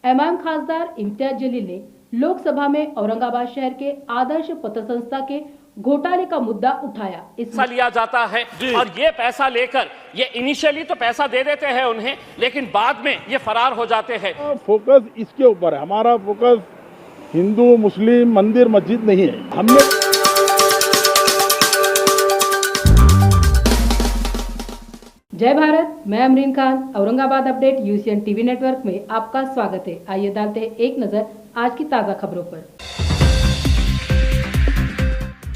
MIM खासदार इम्तियाज जलील ने लोकसभा में औरंगाबाद शहर के आदर्श पत्र संस्था के घोटाले का मुद्दा उठाया। पैसा लिया जाता है और ये पैसा लेकर ये इनिशियली तो पैसा दे देते हैं उन्हें, लेकिन बाद में ये फरार हो जाते हैं। फोकस इसके ऊपर है, हमारा फोकस हिंदू मुस्लिम मंदिर मस्जिद नहीं है। हमने जय भारत, मैं Amreen Khan. Aurangabad update UCN TV network में आपका स्वागत है। आइए डालते हैं एक नजर आज की ताजा खबरों पर।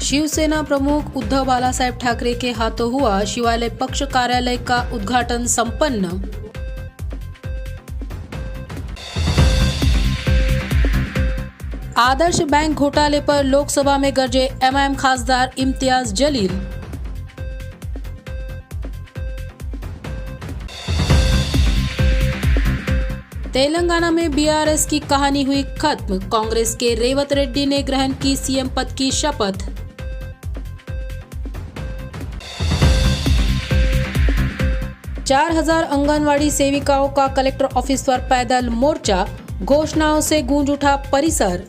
शिवसेना प्रमुख उद्धव बालासाहेब ठाकरे के हाथों हुआ शिवालय पक्ष कार्यालय का उद्घाटन संपन्न। आदर्श बैंक घोटाले पर लोकसभा में गरजे एमआईएम खासदार इम्तियाज जलील। तेलंगाना में बीआरएस की कहानी हुई खत्म, कांग्रेस के रेवत रेड्डी ने ग्रहण की सीएम पद की शपथ। चार 4000 आंगनवाड़ी सेविकाओं का कलेक्टर ऑफिस पर पैदल मोर्चा, घोषणाओं से गूंज उठा परिसर।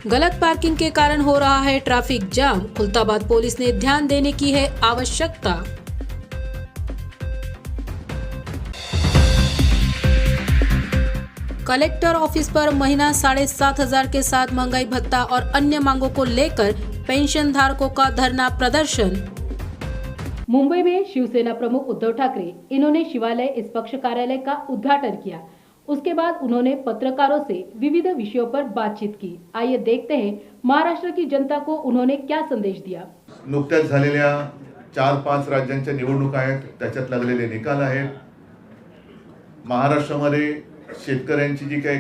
गलत पार्किंग के कारण हो रहा है ट्रैफिक जाम, खुलताबाद पुलिस ने ध्यान देने की है आवश्यकता। कलेक्टर ऑफिस पर महीना 7,500 के साथ महंगाई भत्ता और अन्य मांगों को लेकर पेंशन धारकों का धरना प्रदर्शन। मुंबई में शिवसेना प्रमुख उद्धव ठाकरे इन्होंने शिवालय इस पक्ष कार्यालय का उद्घाटन किया। उसके बाद उन्होंने पत्रकारों से विविध विषयों पर बातचीत की। आइए देखते हैं महाराष्ट्र की जनता को उन्होंने क्या संदेश दिया। नुकत्याच झालेल्या 4-5 राज्यांच्या निवडणुका आहेत, त्याच्यात लागलेले निकाल आहेत। महाराष्ट्रामध्ये शेतकऱ्यांची जी काही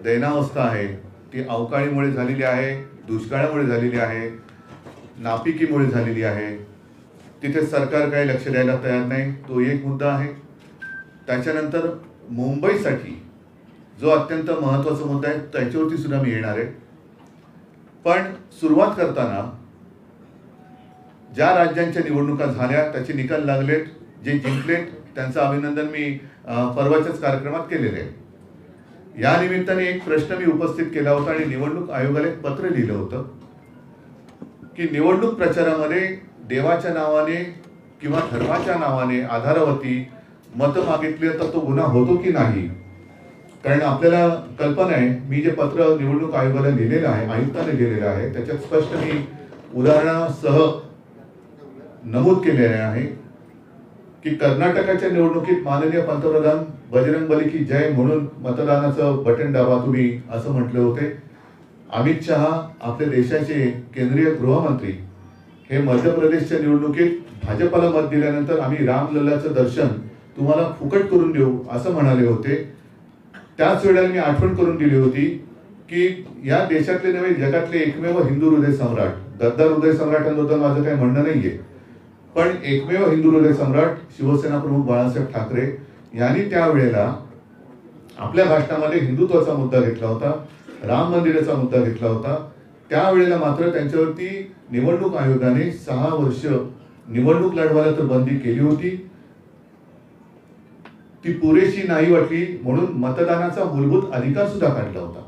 दैनावस्था आहे ती अवकाळीमुळे झालेली आहे, दुष्काळामुळे झालेली आहे, नापिकीमुळे झालेली आहे। तिथे सरकार काही लक्ष द्यायला तयार नाही, तो एक मुद्दा आहे। त्याच्यानंतर मुंबईसाठी जो अत्यंत महत्त्वाचा मुद्दा आहे त्याच्यावरती सुद्धा मी येणार आहे। पण सुरुवात करताना ज्या राज्यांच्या निवडणुका झाल्या त्याचे निकाल लागलेत, जे जिंकलेत त्यांचं अभिनंदन मी परवाच्याच कार्यक्रमात केलेले आहे। या निमित्ताने एक प्रश्न मी उपस्थित केला होता आणि निवडणूक आयोगाला एक पत्र लिहिलं होतं की निवडणूक प्रचारामध्ये देवाच्या नावाने किंवा धर्माच्या नावाने आधारावरती मतं मागितली तर तो गुन्हा होतो की नाही। कारण आपल्याला कल्पना आहे, मी जे पत्र निवडणूक आयोगाला लिहिलेलं आहे, आयुक्तांनी लिहिलेलं आहे, त्याच्यात स्पष्ट मी उदाहरणासह नमूद केलेले आहे की कर्नाटकाच्या निवडणुकीत माननीय पंतप्रधान बजरंगबली की जय म्हणून मतदानाचं बटन दाबा तुम्ही असं म्हटले होते। अमित शहा आपल्या देशाचे केंद्रीय गृहमंत्री हे मध्य प्रदेशच्या निवडणुकीत भाजपला मत दिल्यानंतर आम्ही रामलल्लाचं दर्शन तुम्हाला फुकट करून देऊ असं म्हणाले होते। त्याच वेळेला मी आठवण करून दिली होती की या देशातले नव्हे जगातले एकमेव हिंदू हृदय सम्राट, गद्दार हृदय सम्राटांबद्दल माझं काही म्हणणं नाहीये, पण एकमेव हिंदू हृदय सम्राट शिवसेना प्रमुख बाळासाहेब ठाकरे यांनी त्यावेळेला आपल्या भाषणामध्ये हिंदुत्वाचा मुद्दा घेतला होता, राम मंदिराचा मुद्दा घेतला होता। त्यावेळेला मात्र त्यांच्यावरती निवडणूक आयोगाने 6 वर्ष निवडणूक लढवायला तर बंदी केली होती, ती पुरेशी नाही वाटली म्हणून मतदानाचा मूलभूत अधिकार सुद्धा काढला होता।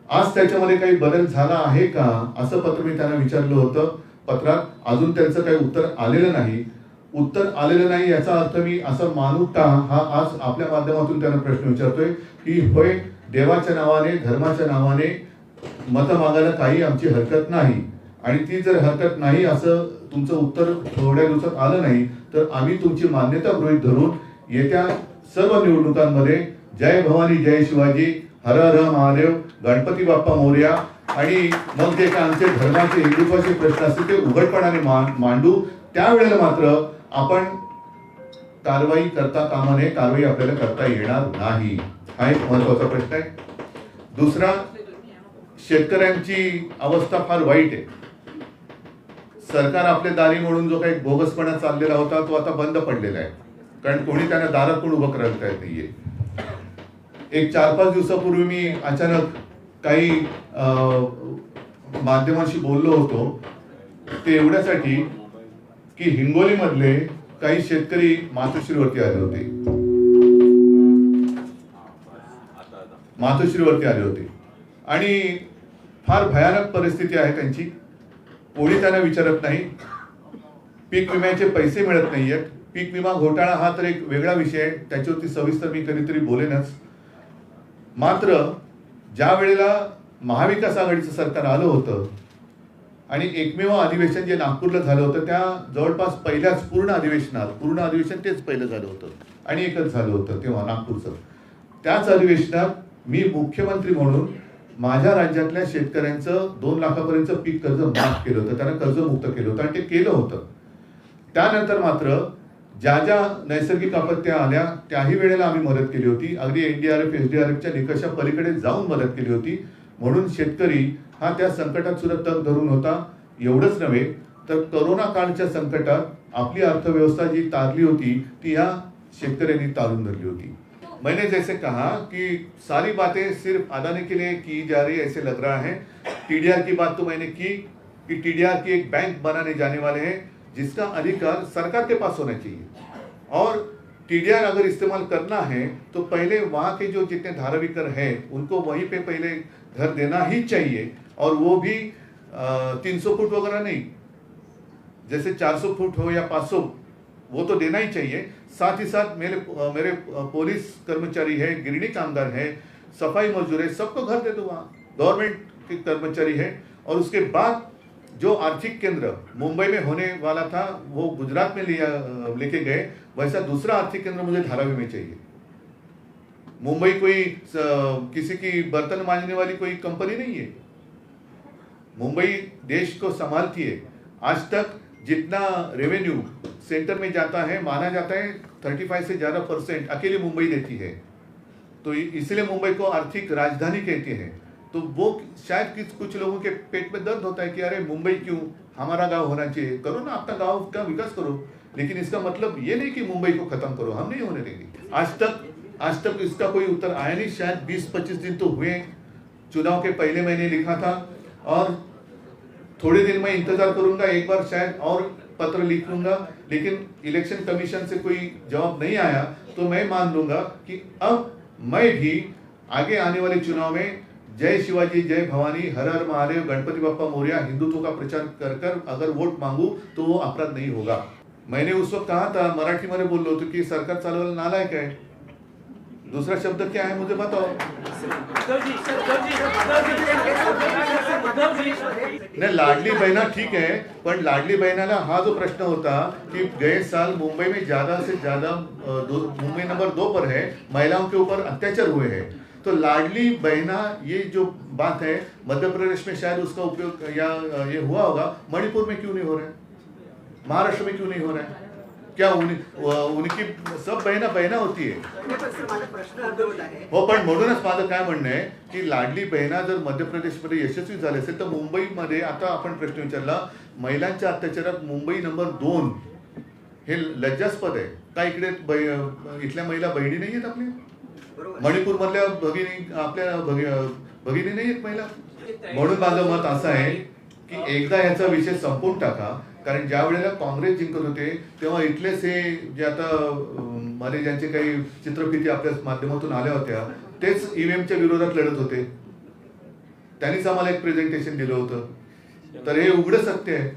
आज त्याच्यामध्ये काही बदल झाला आहे का असं पत्र मी त्यांना विचारलं होतं। पत्रात अजून त्यांचं काही उत्तर आलेलं नाही। उत्तर आलेलं नाही याचा अर्थ मी असं मानू का हा आज आपल्या माध्यमातून त्यांना प्रश्न विचारतोय की होय, देवाच्या नावाने धर्माच्या नावाने मत मागायला काही आमची हरकत नाही, आणि ती जर हरकत नाही असं तुमचं उत्तर थोड्या दिवसात आलं नाही तर आम्ही तुमची मान्यता गृहीत धरून येत्या सर्व निवडणुकांमध्ये जय भवानी जय शिवाजी, हर हर महादेव, गणपती बाप्पा मोरया आणि मग जे काय आमचे धर्माचे हिंदुत्वाचे प्रश्न असतील ते उघडपणाने मांडू। त्यावेळेला मात्र आपण कारवाई करता कामा नये, कारवाई आपल्याला करता येणार नाही, हा एक महत्त्वाचा प्रश्न आहे। दुसरा, शेतकऱ्यांची अवस्था फार वाईट आहे। सरकार आपले दारी म्हणून जो काही बोगसपणा चाललेला होता तो आता बंद पडलेला आहे, कारण कोणी त्यांना दारात पण उभं करायला येत नाहीये। एक 4-5 दिवसापूर्वी मी अचानक काही माध्यमांशी बोललो होतो, ते एवढ्यासाठी की हिंगोलीमधले काही शेतकरी मातोश्रीवरती आले होते, आणि फार भयानक परिस्थिती आहे त्यांची. कोणी त्यांना विचारत नाही, पीक विम्याचे पैसे मिळत नाहीयेत. पीक विमा घोटाळा हा तर एक वेगळा विषय आहे, त्याच्यावरती सविस्तर मी कधीतरी बोलेनच. मात्र ज्या वेळेला महाविकास आघाडीचं सरकार आलं होतं आणि एकमेव अधिवेशन जे नागपूरला झालं होतं, त्या जवळपास पहिल्याच पूर्ण अधिवेशन तेच पहिलं झालं होतं आणि एकच झालं होतं तेव्हा नागपूरचं. त्याच अधिवेशनात मी मुख्यमंत्री म्हणून माझ्या राज्यातल्या शेतकऱ्यांचं 2 लाखापर्यंत पीक कर्ज माफ केलं होतं, त्यांना कर्जमुक्त केलं होतं आणि ते केलं होतं. त्यानंतर मात्र ज्या ज्या नैसर्गिक आपत्त्या आल्या त्याही वेळेला आम्ही मदत केली होती. अगदी NDRF SDRFच्या निकषा पलीकडे जाऊन मदत केली होती. म्हणून शेतकरी हा त्या संकटात सुद्धा तग धरून होता. एवढंच नव्हे तर कोरोना काळच्या संकटात आपली अर्थव्यवस्था जी तारली होती ती या शेतकऱ्यांनी तारून धरली होती. मैंने जैसे कहा कि सारी बातें सिर्फ अदानी के लिए की जा रही है ऐसे लग रहा है. TDR की बात तो मैंने की कि TDR की एक बैंक बनाने जाने वाले हैं जिसका अधिकार सरकार के पास होना चाहिए, और TDR अगर इस्तेमाल करना है तो पहले वहाँ के जो जितने धाराविकर हैं उनको वहीं पे पहले घर देना ही चाहिए, और वो भी 300 फुट वगैरह नहीं, जैसे 400 फुट हो या 500, वो तो देना ही चाहिए. साथ ही साथ मेरे पुलिस कर्मचारी है, गिरणी कामगार है, सफाई मजदूर है, सबको घर दे दो. वहाँ गवर्नमेंट के कर्मचारी है. और उसके बाद जो आर्थिक केंद्र मुंबई में होने वाला था वो गुजरात में लेके गए, वैसा दूसरा आर्थिक केंद्र मुझे धारावी में चाहिए. मुंबई कोई किसी की बर्तन मांजने वाली कोई कंपनी नहीं है. मुंबई देश को संभालती है. आज तक जितना रेवेन्यू सेंटर में जाता है, माना जाता है 35 से ज़्यादा % अकेली मुंबई देती है. तो इसलिए मुंबई को आर्थिक राजधानी कहते हैं. तो वो शायद कुछ लोगों के पेट में दर्द होता है कि अरे मुंबई क्यों, हमारा गांव होना चाहिए. करो ना, अपना गांव का विकास करो, लेकिन इसका मतलब ये नहीं कि मुंबई को खत्म करो, हम नहीं होने देंगे. आज तक इसका कोई उत्तर आया नहीं. शायद 20-25 दिन तो हुए. चुनाव के पहले मैंने लिखा था और थोड़े दिन मैं इंतजार करूंगा, एक बार शायद और पत्र लिखूंगा, लेकिन इलेक्शन कमीशन से कोई जवाब नहीं आया तो मैं मान लूंगा कि अब मैं भी आगे आने वाले चुनाव में जय शिवाजी, जय भवानी, हर हर महादेव, गणपति बप्पा मोरया, हिंदुत्व का प्रचार कर अगर वोट मांगू तो वो अपराध नहीं होगा. मैंने उस वक्त कहा था, मराठी में बोल रहा था कि सरकार चालवायला नालायक है. दूसरा शब्द क्या है मुझे बताओ. नहीं, लाडली बहना ठीक है, पर लाडली बहनाला हा जो प्रश्न होता कि गए साल मुंबई में ज्यादा से ज्यादा मुंबई नंबर 2 पर है, महिलाओं के ऊपर अत्याचार हुए हैं. तो लाडली बहना ये जो बात है, मध्य प्रदेश में शायद उसका उपयोग या ये हुआ होगा, मणिपुर में क्यों नहीं हो रहा है, महाराष्ट्र में क्यों नहीं हो रहा है. क्या उनकी सब बहिणा होती है. हो, पण म्हणूनच माझं काय म्हणणं आहे की लाडली बहिणा जर मध्य प्रदेशमध्ये यशस्वी झाले असेल तर मुंबईमध्ये, आता आपण प्रश्न विचारला, महिलांच्या अत्याचारात मुंबई नंबर 2 हे लज्जास्पद आहे. का इकडे इथल्या महिला बहिणी नाही आहेत आपल्या, मणिपूर मधल्या भगिनी आपल्या भगिनी नाही आहेत महिला. म्हणून माझं मत असं आहे की एकदा याचा विषय संपवून टाका. कारण ज्या वेळेला काँग्रेस जिंकत होते तेव्हा इथलेच हे जे आता मध्ये ज्यांचे काही चित्रफिती आपल्या माध्यमातून आल्या होत्या तेच ईव्हीएमच्या विरोधात लढत होते. त्यांनीच आम्हाला एक प्रेझेंटेशन दिलं होतं. तर हे उघड सत्य आहे.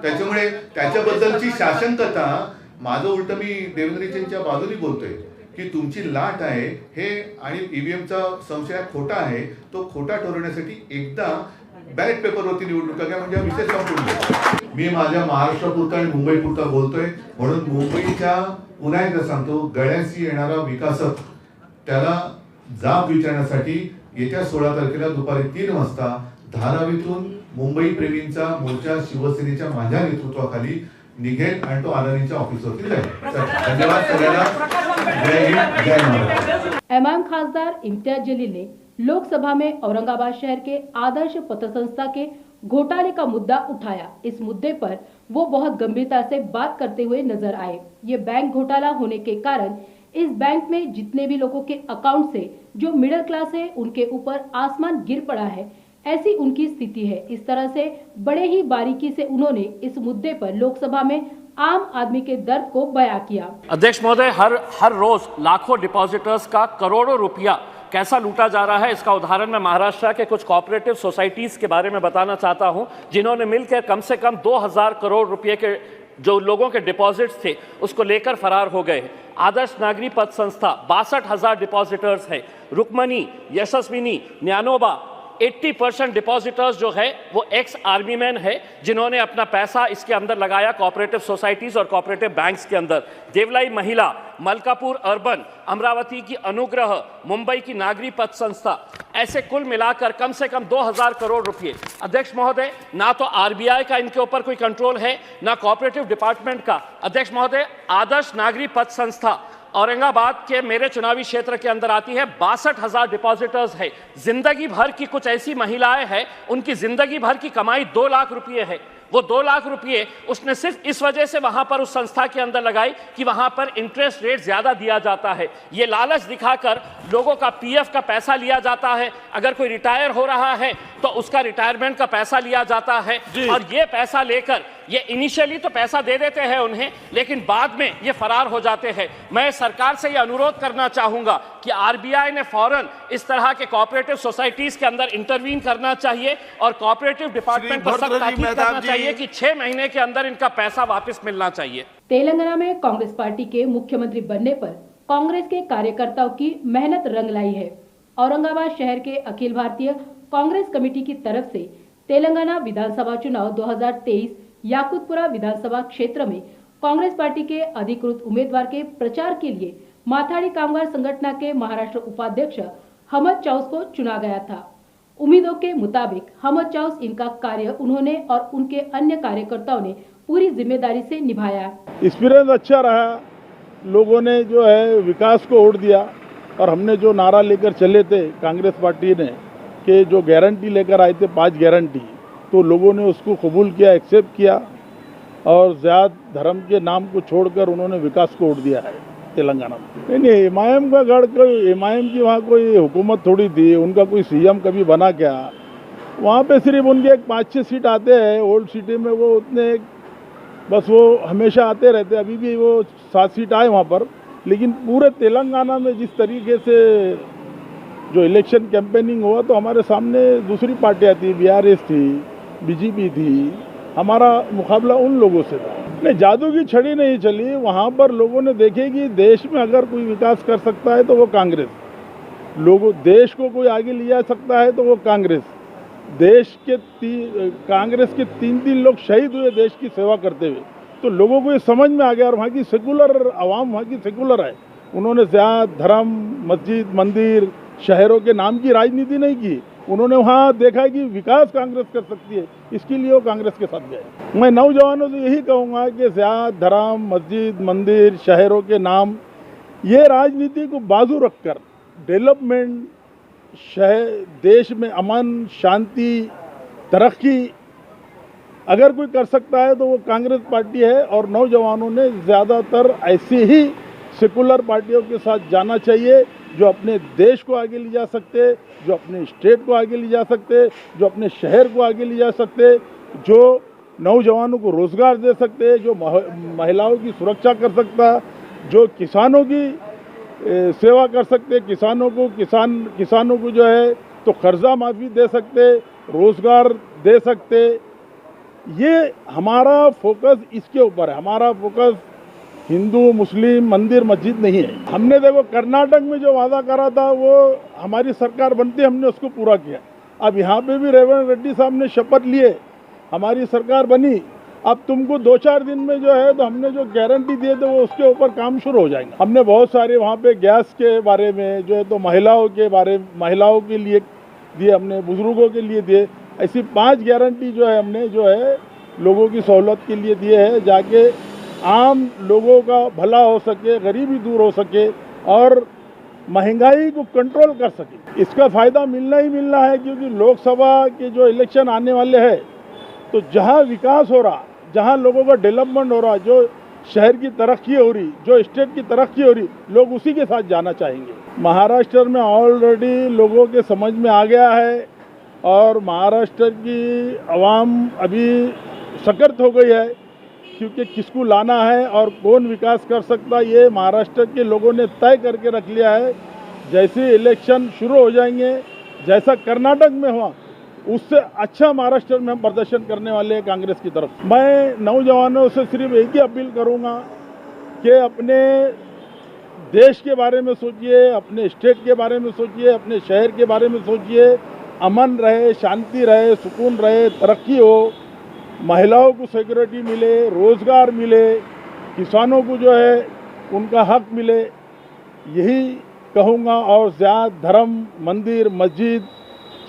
त्याच्यामुळे त्याच्याबद्दलची शासनकथा, माझं उलट मी देवेंद्रजींच्या बाजूने बोलतोय की तुमची लाट आहे हे, आणि ईव्हीएमचा संशय खोटा आहे, तो खोटा ठरवण्यासाठी एकदा बॅलेट पेपरवरती निवडणुका घ्या, म्हणजे विषय संपून जाईल. मी माझ्या महाराष्ट्रापुरता आणि मुंबईपुरता बोलतोय. म्हणून मुंबईच्या पुन्हा एकदा सांगतो, गळ्याशी येणारा विकासक त्याला जाब विचारण्यासाठी येत्या 16 तारखेला दुपारी 3 वाजता धारावीतून मुंबई प्रेमींचा मोर्चा शिवसेनेच्या माझ्या नेतृत्वाखाली निघेल आणि तो अदानीच्या ऑफिसवरती जाईल. धन्यवाद सगळ्यांना. जय हिंद, जय महाराष्ट्र. इमाम खासदार इम्तियाज जलील ने लोकसभा में औरंगाबाद शहर के आदर्श पत्र संस्था के घोटाले का मुद्दा उठाया. इस मुद्दे पर वो बहुत गंभीरता से बात करते हुए नजर आए. ये बैंक घोटाला होने के कारण इस बैंक में जितने भी लोगों के अकाउंट से जो मिडिल क्लास है उनके ऊपर आसमान गिर पड़ा है, ऐसी उनकी स्थिति है. इस तरह से बड़े ही बारीकी से उन्होंने इस मुद्दे पर लोकसभा में आम आदमी के दर्द को बयां किया। अध्यक्ष महोदय, हर रोज लाखों डिपॉजिटर्स का करोड़ों रुपया कैसा लूटा जा रहा है, इसका उदाहरण मैं महाराष्ट्र के कुछ कोऑपरेटिव सोसाइटीज के बारे में बताना चाहता हूं, जिन्होंने मिलकर कम से कम 2000 करोड़ रुपए के जो लोगों के डिपॉजिट्स थे उसको लेकर फरार हो गए। आदर्श नागरी पद संस्था 62,000 डिपॉजिटर्स है। रुक्मणी, यशस्विनी, न्यानोबा 80% डिपॉजिटर्स जो है वो एक्स आर्मी मैन है, जिन्होंने अपना पैसा इसके अंदर लगाया कोऑपरेटिव सोसाइटीज और कोऑपरेटिव बैंक्स के अंदर। देवलाई महिला, मलकापुर अर्बन, अमरावती की अनुग्रह, मुंबई की नागरी पद संस्था, ऐसे कुल मिलाकर कम से कम 2000 करोड़ रुपए। अध्यक्ष महोदय, ना तो आरबीआई का इनके ऊपर कोई कंट्रोल है, ना कोऑपरेटिव डिपार्टमेंट का। अध्यक्ष महोदय, आदर्श नागरी पद संस्था औरंगाबाद के मेरे चुनावी क्षेत्र के अंदर आती है। 62,000 डिपॉजिटर्स है। जिंदगी भर की कुछ ऐसी महिलाएं हैं, उनकी जिंदगी भर की कमाई 2 लाख रुपए है। वो 2 लाख रुपए उसने सिर्फ इस वजह से वहां पर उस संस्था के अंदर लगाई कि वहां पर इंटरेस्ट रेट ज्यादा दिया जाता है। ये लालच दिखाकर लोगों का पीएफ का पैसा लिया जाता है। अगर कोई रिटायर हो रहा है तो उसका रिटायरमेंट का पैसा लिया जाता है, और ये पैसा लेकर ये इनिशियली तो पैसा दे देते हैं उन्हें, लेकिन बाद में ये फरार हो जाते हैं। मैं सरकार से ये अनुरोध करना चाहूंगा कि आरबीआई ने फौरन इस तरह के कोऑपरेटिव सोसाइटीज के अंदर इंटरवीन करना चाहिए और कोऑपरेटिव डिपार्टमेंट को सख्त ताकीद करना चाहिए कि 6 महीने के अंदर इनका पैसा वापस मिलना चाहिए। तेलंगाना में कांग्रेस पार्टी के मुख्यमंत्री बनने पर कांग्रेस के कार्यकर्ताओं की मेहनत रंग लाई है। औरंगाबाद शहर के अखिल भारतीय कांग्रेस कमेटी की तरफ से तेलंगाना विधानसभा चुनाव 2023 याकुतपुरा विधानसभा क्षेत्र में कांग्रेस पार्टी के अधिकृत उम्मीदवार के प्रचार के लिए माथाड़ी कामगार संगठन के महाराष्ट्र उपाध्यक्ष हमद चाउस को चुना गया था। उम्मीदों के मुताबिक हमद चाउस इनका कार्य उन्होंने और उनके अन्य कार्यकर्ताओं ने पूरी जिम्मेदारी से निभाया। एक्सपीरियंस अच्छा रहा। लोगों ने जो है विकास को वोट दिया, और हमने जो नारा लेकर चले थे कांग्रेस पार्टी ने कि जो गारंटी लेकर आए थे 5 गारंटी, तो लोगों ने उसको कबूल किया, एक्सेप्ट किया, और ज़्यादा धर्म के नाम को छोड़कर उन्होंने विकास को वोट दिया है तेलंगाना में। नहीं, एमआईएम का गढ़, कोई एमआईएम की वहाँ कोई हुकूमत थोड़ी थी, उनका कोई सीएम कभी बना क्या? वहाँ पे सिर्फ उनके 5-6 सीट आते हैं। ओल्ड सिटी में वो उतने बस वो हमेशा आते रहते। अभी भी वो 7 सीट आए वहाँ पर, लेकिन पूरे तेलंगाना में जिस तरीके से जो इलेक्शन कैंपेनिंग हुआ, तो हमारे सामने दूसरी पार्टियाँ थी, बीआरएस थी, बीजेपी थी। हमारा मुकाबला उन लोगों से था। नहीं, जादू की छड़ी नहीं चली। वहाँ पर लोगों ने देखे कि देश में अगर कोई विकास कर सकता है तो वो कांग्रेस, लोगों देश को कोई आगे ले जा सकता है तो वो कांग्रेस। देश के कांग्रेस के 3 लोग शहीद हुए देश की सेवा करते हुए, तो लोगों को ये समझ में आ गया। और वहाँ की सेकुलर आवाम, वहाँ की सेकुलर है। उन्होंने ज़्यादा धर्म, मस्जिद, मंदिर, शहरों के नाम की राजनीति नहीं की। उन्होंने वहाँ देखा कि विकास कांग्रेस कर सकती है, इसके लिए वो कांग्रेस के साथ गए। मैं नौजवानों से यही कहूँगा कि ज़्यादा धर्म, मस्जिद, मंदिर, शहरों के नाम, ये राजनीति को बाजू रखकर डेवलपमेंट, शहर, देश में अमन, शांति, तरक्की अगर कोई कर सकता है तो वो कांग्रेस पार्टी है। और नौजवानों ने ज़्यादातर ऐसी ही सेकुलर पार्टियों के साथ जाना चाहिए, जो अपने देश को आगे ले जा सकते, जो अपने स्टेट को आगे ले जा सकते, जो अपने शहर को आगे ले जा सकते, जो नौजवानों को रोज़गार दे सकते, जो महिलाओं की सुरक्षा कर सकता, जो किसानों की सेवा कर सकते, किसानों को जो है तो कर्जा माफ़ी दे सकते, रोज़गार दे सकते। ये हमारा फोकस इसके ऊपर है। हमारा फोकस हिंदू, मुस्लिम, मंदिर, मस्जिद नहीं है। हमने देखो कर्नाटक में जो वादा करा था, वो हमारी सरकार बनती हमने उसको पूरा किया। अब यहाँ पे भी रेवंत रेड्डी साहब ने शपथ लिए, हमारी सरकार बनी, अब तुमको 2-4 दिन में जो है तो हमने जो गारंटी दिए थे वो उसके ऊपर काम शुरू हो जाएंगे। हमने बहुत सारे वहाँ पे गैस के बारे में जो है तो महिलाओं के लिए दिए, हमने बुजुर्गों के लिए दिए। ऐसी 5 गारंटी जो है हमने जो है लोगों की सहूलत के लिए दिए हैं, जाके आम लोगों का भला हो सके, गरीबी दूर हो सके और महंगाई को कंट्रोल कर सके। इसका फ़ायदा मिलना ही मिलना है, क्योंकि लोकसभा के जो इलेक्शन आने वाले हैं, तो जहाँ विकास हो रहा, जहाँ लोगों का डेवलपमेंट हो रहा, जो शहर की तरक्की हो रही, जो स्टेट की तरक्की हो रही, लोग उसी के साथ जाना चाहेंगे। महाराष्ट्र में ऑलरेडी लोगों के समझ में आ गया है, और महाराष्ट्र की आवाम अभी सशक्त हो गई है। क्योंकि किसको लाना है और कौन विकास कर सकता है ये महाराष्ट्र के लोगों ने तय करके रख लिया है। जैसे इलेक्शन शुरू हो जाएंगे, जैसा कर्नाटक में हुआ, उससे अच्छा महाराष्ट्र में हम प्रदर्शन करने वाले हैं कांग्रेस की तरफ। मैं नौजवानों से सिर्फ एक ही अपील करूंगा कि अपने देश के बारे में सोचिए, अपने स्टेट के बारे में सोचिए, अपने शहर के बारे में सोचिए। अमन रहे, शांति रहे, सुकून रहे, तरक्की हो, महिलाओं को सिक्योरिटी मिले, रोजगार मिले, किसानों को जो है उनका हक मिले, यही कहूँगा। और ज़्यादा धर्म, मंदिर, मस्जिद,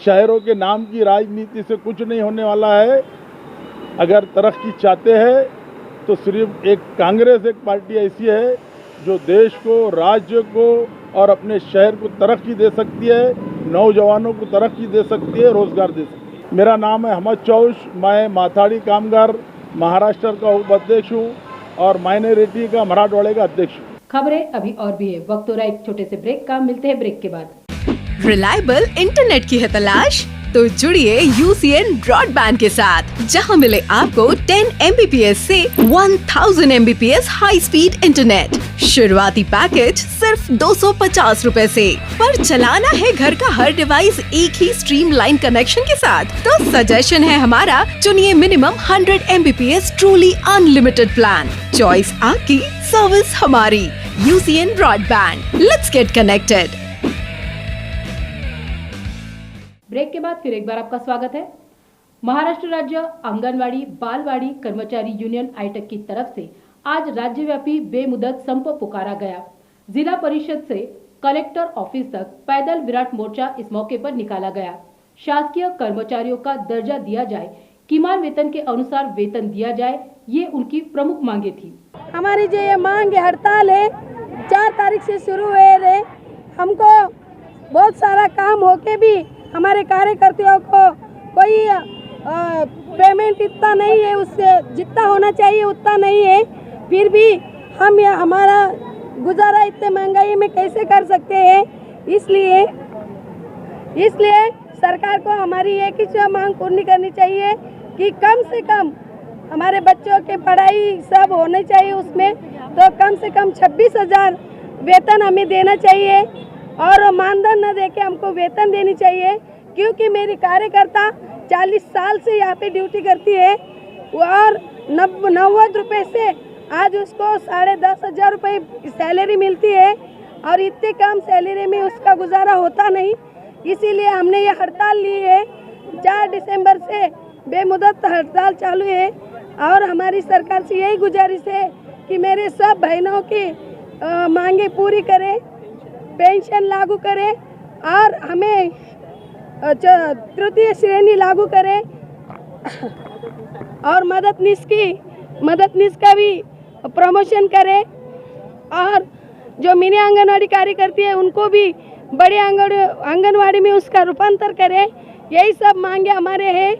शहरों के नाम की राजनीति से कुछ नहीं होने वाला है। अगर तरक्की चाहते हैं तो सिर्फ एक कांग्रेस एक पार्टी ऐसी है जो देश को, राज्य को और अपने शहर को तरक्की दे सकती है, नौजवानों को तरक्की दे सकती है, रोजगार दे सकती है। मेरा नाम है अहमद चौश, मैं माथाड़ी कामगार महाराष्ट्र का उपाध्यक्ष हूँ और माइनॉरिटी का मराठवाड़े का अध्यक्ष हूँ। खबरें अभी और भी है, वक्त हो रहा है एक छोटे से ब्रेक का। मिलते हैं ब्रेक के बाद। रिलायबल इंटरनेट की है तलाश, तो जुड़िए यूसीएन ब्रॉडबैंड के साथ, जहां मिले आपको 10 MBPS से 1000 MBPS हाई स्पीड इंटरनेट। शुरुआती पैकेज सिर्फ 250 रुपए से। पर चलाना है घर का हर डिवाइस एक ही स्ट्रीमलाइन कनेक्शन के साथ, तो सजेशन है हमारा, चुनिए minimum 100 MBPS truly unlimited plan. Choice आपकी, सर्विस हमारी। UCN broadband, let's get connected. Break के बाद फिर एक बार आपका स्वागत है। महाराष्ट्र राज्य आंगनवाड़ी बालवाड़ी कर्मचारी यूनियन आईटेक की तरफ से आज राज्यव्यापी बेमुदत संप पुकारा गया। जिला परिषद से कलेक्टर ऑफिस तक पैदल विराट मोर्चा इस मौके पर निकाला गया। शासकीय कर्मचारियों का दर्जा दिया जाए, किमान वेतन के अनुसार वेतन दिया जाए, ये उनकी प्रमुख मांगे थी। हमारी जो ये मांग हड़ताल है 4 तारीख से शुरू हुए रहे। हमको बहुत सारा काम होके भी हमारे कार्यकर्ताओं को कोई पेमेंट इतना नहीं है, उससे जितना होना चाहिए उतना नहीं है। फिर भी हम हमारा गुजारा इतने महंगाई में कैसे कर सकते हैं। इसलिए सरकार को हमारी एक ही मांग पूरी करनी चाहिए कि कम से कम हमारे बच्चों के पढ़ाई सब होने चाहिए, उसमें तो कम से कम 26,000 वेतन हमें देना चाहिए और मानधन न देके हमको वेतन देनी चाहिए। क्योंकि मेरी कार्यकर्ता 40 साल से यहाँ पे ड्यूटी करती है और 90 रुपये से आज उसको 10,500 रुपये सैलरी मिलती है और इतने कम सैलरी में उसका गुजारा होता नहीं। इसीलिए हमने ये हड़ताल ली है। 4 दिसंबर से बेमुदत हड़ताल चालू है और हमारी सरकार से यही गुजारिश है कि मेरे सब बहनों की मांगे पूरी करें, पेंशन लागू करें और हमें तृतीय श्रेणी लागू करें और मददनीश का भी प्रमोशन करें और जो मिनी आंगनवाड़ी कार्यकर्ती है उनको भी बड़े आंगनवाड़ी में उसका रूपांतर करें। यही सब मांगे हमारे हैं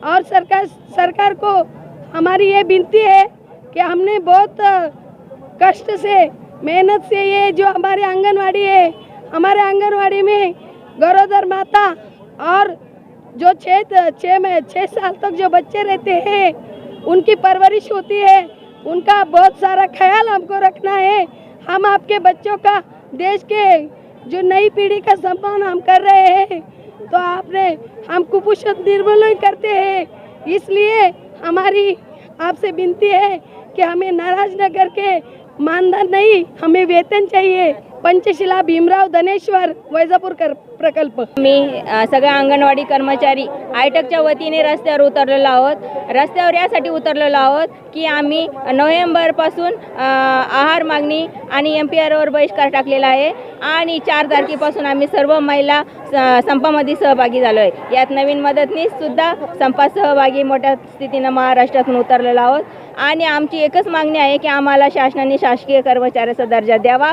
और सरकार को हमारी ये विनती है कि हमने बहुत कष्ट से, मेहनत से ये जो हमारे आंगनवाड़ी है, हमारे आंगनवाड़ी में गरोदर माता और जो 6 साल तक जो बच्चे रहते हैं उनकी परवरिश होती है, उनका बहुत सारा ख्याल हमको रखना है। हम आपके बच्चों का, देश के जो नई पीढ़ी का सम्मान हम कर रहे हैं, तो हम कुपोषण निर्मूलन करते हैं। इसलिए हमारी आपसे विनती है कि हमें नाराज न करके मानधन नहीं, हमें वेतन चाहिए। पंचशिला भीमराव धनेश्वर वैजापूर प्रकल्प। मी सगळ्या अंगणवाडी कर्मचारी आयटकच्या वतीने रस्त्यावर उतरलेलो आहोत। रस्त्यावर यासाठी उतरलेलो आहोत की आम्ही नोव्हेंबरपासून आहार मागणी आणि MPRवर बहिष्कार टाकलेला आहे आणि 4 तारखेपासून आम्ही सर्व महिला संपामध्ये सहभागी झालो आहे। यात नवीन मदतनीस सुद्धा संपात सहभागी मोठ्या स्थितीने महाराष्ट्रातून उतरलेलो आहोत आणि आमची एकच मागणी आहे की आम्हाला शासनाने शासकीय कर्मचाऱ्याचा दर्जा द्यावा।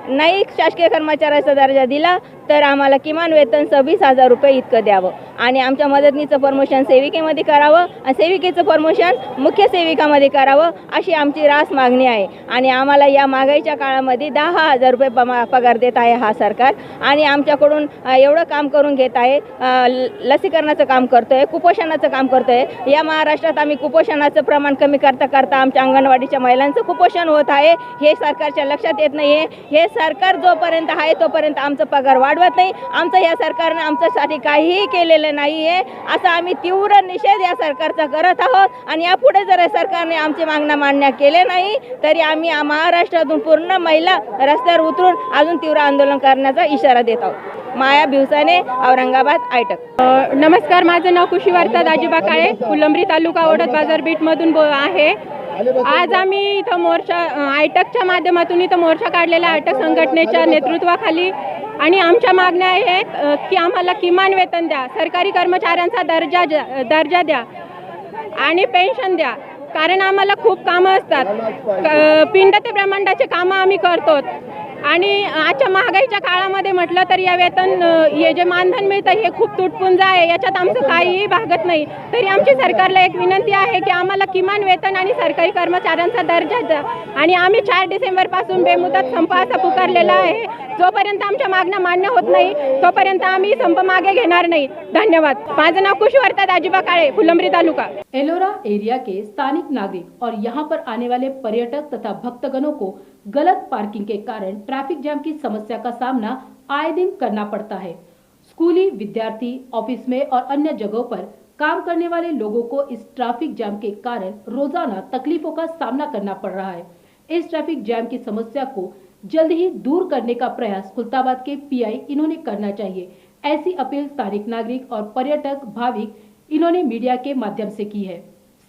नाही शासकीय कर्मचाऱ्याचा दर्जा दिला तर आम्हाला किमान वेतन 26,000 रुपये इतकं द्यावं आणि आमच्या मदतनीचं प्रमोशन सेविकेमध्ये करावं आणि सेविकेचं प्रमोशन मुख्य सेविकामध्ये करावं अशी आमची रास मागणी आहे. आणि आम्हाला या महागाईच्या काळामध्ये 10,000 रुपये पगार देत आहे हा सरकार आणि आमच्याकडून एवढं काम करून घेत आहे. लसीकरणाचं काम करतोय, कुपोषणाचं काम करतोय. या महाराष्ट्रात आम्ही कुपोषणाचं प्रमाण कमी करता करता आमच्या अंगणवाडीच्या महिलांचं कुपोषण होत आहे. हे सरकारच्या लक्षात येत नाही आहे. हे सरकार जोपर्यंत आहे तोपर्यंत आमचा पगार वाढवत नाही. आमचं या सरकारनं आमच्यासाठी काहीही केलेलं नाही आहे. असा आम्ही तीव्र निषेध या सरकारचा करत आहोत आणि यापुढे जर सरकारने आमची मागण्या मान्य केले नाही तरी आम्ही महाराष्ट्रातून पूर्ण महिला रस्त्यावर उतरून अजून तीव्र आंदोलन करण्याचा इशारा देत आहोत. माया भिवसाने, औरंगाबाद, आयटक. नमस्कार, माझं नाव कुशीवार्ता दाजीबा काळे, फुलंब्री तालुका ओढत बाजारपेठमधून आहे. आज आम्ही इथं मोर्चा आयटकच्या माध्यमातून इथं मोर्चा काढलेला आयटक संघटनेच्या नेतृत्वाखाली आणि आमच्या मागण्या आहेत की आम्हाला किमान वेतन द्या, सरकारी कर्मचाऱ्यांचा दर्जा द्या आणि पेन्शन द्या. कारण आम्हाला खूप कामं असतात, पिंड ते ब्रह्मांडाचे कामं आम्ही करतो आणि आजच्या महागाईच्या काळामध्ये म्हटलं तर या वेतन हे जे मानधन मिळतं हे खूप तुटपुंज आहे. याच्यात आमचं काहीही भागत नाही. तरी आमची सरकारला एक विनंती आहे की आम्हाला किमान वेतन आणि सरकारी कर्मचाऱ्यांचा दर्जा द्या. आणि आम्ही 4 डिसेंबरपासून बेमुदत संप असा पुकारलेला आहे. जोपर्यंत आमच्या मागण्या मान्य होत नाही तोपर्यंत आम्ही संप मागे घेणार नाही. धन्यवाद. माझं नाव कुशीवार्ता दाजीबा काळे, फुलंब्री तालुका. एलोरा एरिया के स्थानिक नागरिक और यहाँ पर आने वाले पर्यटक तथा भक्तगणों को गलत पार्किंग के कारण ट्रैफिक जाम की समस्या का सामना आए दिन करना पड़ता है। स्कूली विद्यार्थी, ऑफिस में और अन्य जगहों पर काम करने वाले लोगों को इस ट्रैफिक जाम के कारण रोजाना तकलीफों का सामना करना पड़ रहा है। इस ट्रैफिक जाम की समस्या को जल्द ही दूर करने का प्रयास खुलताबाद के पीआई इन्होंने करना चाहिए। ऐसी अपील स्थानिक नागरिक और पर्यटक भाविक इन्होंने मीडिया के माध्यम से की है।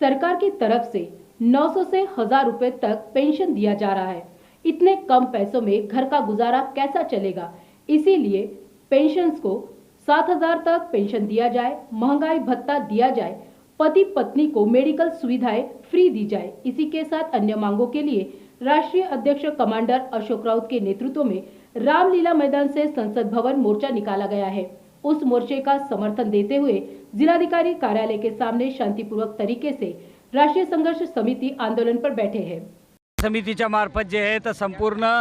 सरकार की तरफ से 900 से 1000 रुपए तक पेंशन दिया जा रहा है। इतने कम पैसों में घर का गुजारा कैसा चलेगा? इसीलिए पेंशन्स को 7000 तक पेंशन दिया जाए, महंगाई भत्ता दिया जाए, पति पत्नी को मेडिकल सुविधाएं फ्री दी जाए। इसी के साथ अन्य मांगों के लिए राष्ट्रीय अध्यक्ष कमांडर अशोक राउत के नेतृत्व में रामलीला मैदान से संसद भवन मोर्चा निकाला गया है। उस मोर्चे का समर्थन देते हुए जिलाधिकारी कार्यालय के सामने शांतिपूर्वक तरीके से राष्ट्रीय संघर्ष समिति आंदोलन पर बैठे हैं। समितीच्या मार्फत जे आहे तर संपूर्ण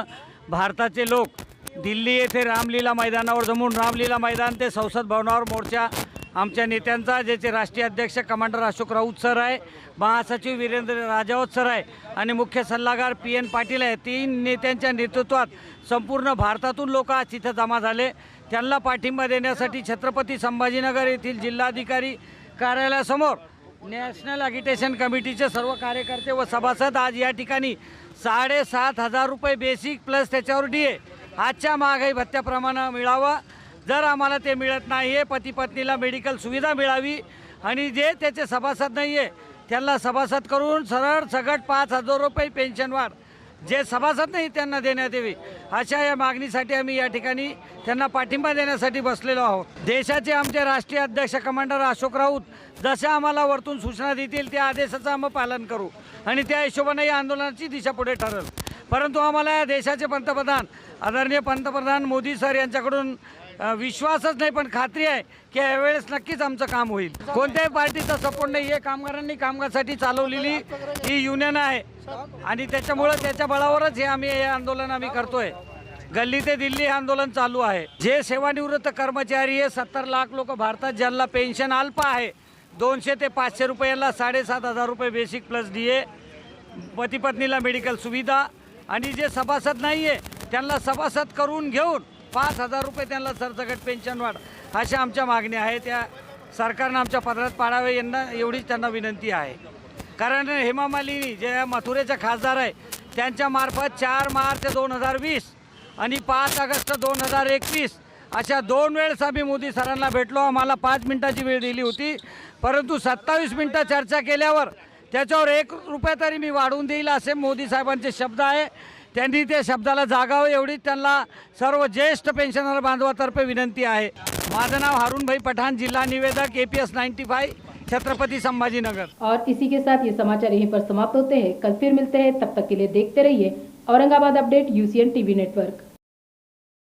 भारताचे लोक दिल्ली येथे रामलीला मैदानावर जमून रामलीला मैदान ते संसद भवनावर मोर्चा आमच्या नेत्यांचा, ज्याचे राष्ट्रीय अध्यक्ष कमांडर अशोक राऊत सर आहे, महासचिव वीरेंद्र राजावत सर आहे आणि मुख्य सल्लागार PN पाटील आहे, 3 नेत्यांच्या नेतृत्वात संपूर्ण भारतातून लोक आज तिथे जमा झाले। त्यांना पाठिंबा देण्यासाठी छत्रपती संभाजीनगर येथील जिल्हाधिकारी कार्यालयासमोर नॅशनल ॲगिटेशन कमिटीचे सर्व कार्यकर्ते व सभासद आज या ठिकाणी 7500 रुपये बेसिक प्लस त्याच्यावर DA आजच्या महागाई भत्त्याप्रमाणे मिळावं। जर आम्हाला ते मिळत नाही आहे, पती पत्नीला मेडिकल सुविधा मिळावी आणि जे त्याचे सभासद नाही आहे त्यांना सभासद करून सरळ सगट 5000 रुपये पेन्शन वाढ जे सभासद नाही त्यांना देण्यात यावी, अशा या मागणीसाठी आम्ही या ठिकाणी त्यांना पाठिंबा देण्यासाठी बसलेलो आहोत। देशाचे आमचे राष्ट्रीय अध्यक्ष कमांडर अशोक राऊत जशा आम्हाला वरतून सूचना देतील त्या आदेशाचं आम्ही पालन करू आणि त्या हिशोबाने या आंदोलनाची दिशा पुढे ठरेल। परंतु आम्हाला या देशाचे पंतप्रधान आदरणीय पंतप्रधान मोदी सर यांच्याकडून विश्वासच नाही पण खात्री आहे की यावेळेस नक्कीच आमचं काम होईल। कोणत्याही पार्टीचा सपोर्ट नाही आहे, कामगारांनी कामगारांसाठी चालवलेली ही युनियन आहे आणि त्याच्यामुळे त्याच्या बळावरच हे आम्ही हे आंदोलन आम्ही करतोय। गल्ली ते दिल्ली हे आंदोलन चालू आहे। जे सेवानिवृत्त कर्मचारी आहे 70 लाख लोक भारतात ज्यांना पेन्शन अल्प आहे 200 ते 500 रुपयाला 7500 रुपये बेसिक प्लस DA, पती पत्नीला मेडिकल सुविधा आणि जे सभासद नाही आहे त्यांना सभासद करून घेऊन 5000 रुपये त्यांना सरसकट पेन्शन वाढ अशा आमच्या मागण्या आहेत। त्या सरकारनं आमच्या पदरात पाडावे यांना एवढीच त्यांना विनंती आहे। कारण हेमा मालिनी जे मथुरेचे खासदार आहे त्यांच्या मार्फत 4 मार्च 2020 आणि 5 ऑगस्ट 2021 अशा 2 वेळेस आम्ही मोदी सरांना भेटलो। आम्हाला 5 मिनिटाची वेळ दिली होती, परंतु 27 मिनिटं चर्चा केल्यावर त्याच्यावर 1 रुपया तरी मी वाढवून देईल असे मोदी साहेबांचे शब्द आहे। त्यांनी त्या शब्दाला जागावं एवढी त्यांना सर्व ज्येष्ठ पेन्शनर बांधवातर्फे विनंती आहे। माझं नाव हारून भाई पठाण, जिल्हा निवेदक APS 95 छत्रपति संभाजीनगर। और इसी के साथ ये समाचार यहीं पर समाप्त होते हैं। कल फिर मिलते हैं, तब तक के लिए देखते रहिए Aurangabad update UCN TV network.